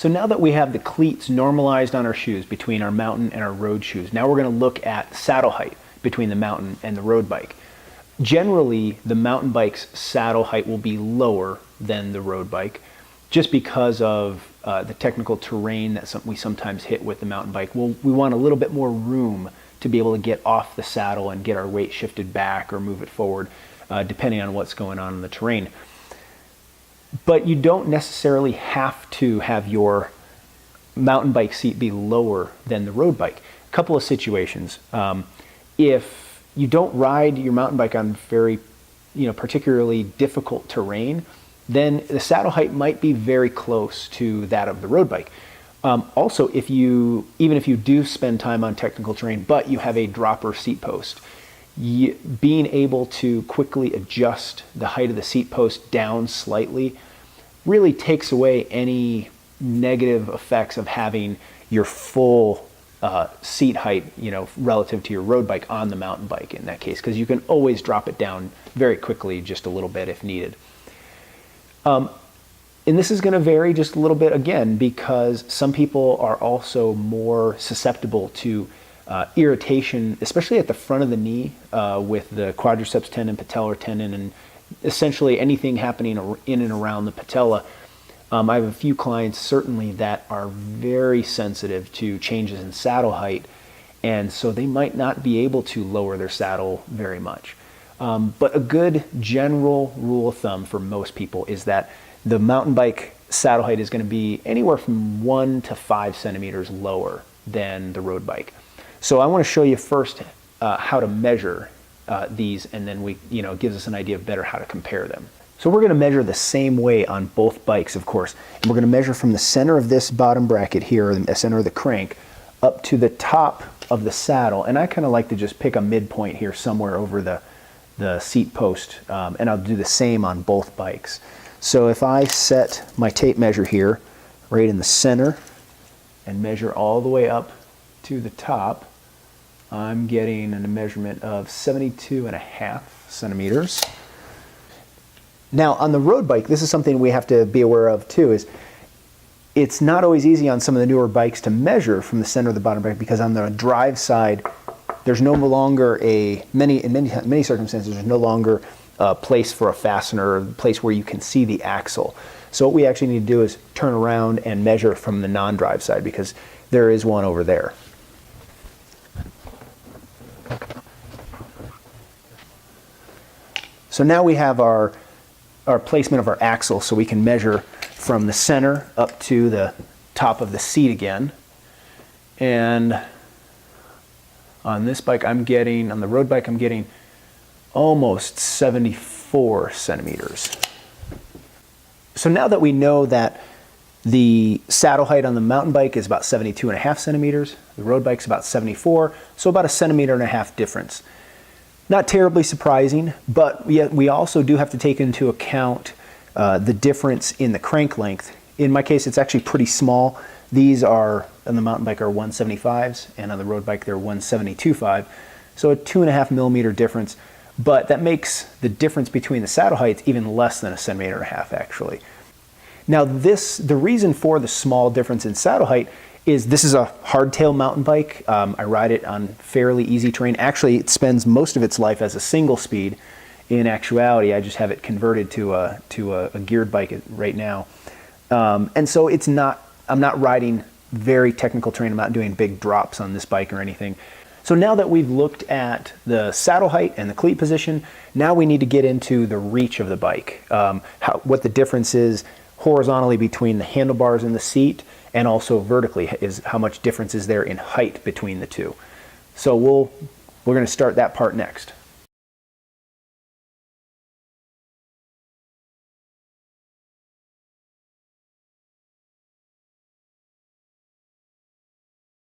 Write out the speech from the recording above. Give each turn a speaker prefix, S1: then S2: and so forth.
S1: So now that we have the cleats normalized on our shoes between our mountain and our road shoes, now we're going to look at saddle height between the mountain and the road bike. Generally, the mountain bike's saddle height will be lower than the road bike just because of the technical terrain that we sometimes hit with the mountain bike. We want a little bit more room to be able to get off the saddle and get our weight shifted back or move it forward, depending on what's going on in the terrain. But you don't necessarily have to have your mountain bike seat be lower than the road bike. A couple of situations. If you don't ride your mountain bike on very, particularly difficult terrain, then the saddle height might be very close to that of the road bike. Also, even if you do spend time on technical terrain, but you have a dropper seat post, being able to quickly adjust the height of the seat post down slightly really takes away any negative effects of having your full seat height, relative to your road bike on the mountain bike in that case, because you can always drop it down very quickly, just a little bit if needed. And this is going to vary just a little bit again, because some people are also more susceptible to irritation, especially at the front of the knee with the quadriceps tendon, patellar tendon, and essentially anything happening in and around the patella. I have a few clients certainly that are very sensitive to changes in saddle height, and so they might not be able to lower their saddle very much. But a good general rule of thumb for most people is that the mountain bike saddle height is going to be anywhere from 1 to 5 centimeters lower than the road bike. So I want to show you first how to measure these, and then it gives us an idea of better how to compare them. So we're going to measure the same way on both bikes, of course, and we're going to measure from the center of this bottom bracket here, or the center of the crank, up to the top of the saddle. And I kind of like to just pick a midpoint here somewhere over the seat post, and I'll do the same on both bikes. So if I set my tape measure here right in the center and measure all the way up to the top, I'm getting a measurement of 72.5 centimeters. Now on the road bike, this is something we have to be aware of too, is it's not always easy on some of the newer bikes to measure from the center of the bottom bracket, because on the drive side, there's no longer in many circumstances, there's no longer a place for a fastener, or a place where you can see the axle. So what we actually need to do is turn around and measure from the non-drive side, because there is one over there. So now we have our placement of our axle, so we can measure from the center up to the top of the seat again. And on this bike on the road bike, I'm getting almost 74 centimeters. So now that we know that the saddle height on the mountain bike is about 72.5 centimeters, the road bike's about 74, so about 1.5 centimeters difference. Not terribly surprising, but we also do have to take into account the difference in the crank length. In my case, it's actually pretty small. These are, on the mountain bike, are 175s, and on the road bike, they're 172.5. So a 2.5 millimeter difference, but that makes the difference between the saddle heights even less than 1.5 centimeters actually. Now the reason for the small difference in saddle height is this is a hardtail mountain bike. I ride it on fairly easy terrain. Actually, it spends most of its life as a single speed. In actuality, I just have it converted to a geared bike right now. And so I'm not riding very technical terrain. I'm not doing big drops on this bike or anything. So now that we've looked at the saddle height and the cleat position, now we need to get into the reach of the bike. What the difference is horizontally between the handlebars and the seat, and also vertically, is how much difference is there in height between the two. So we're going to start that part next.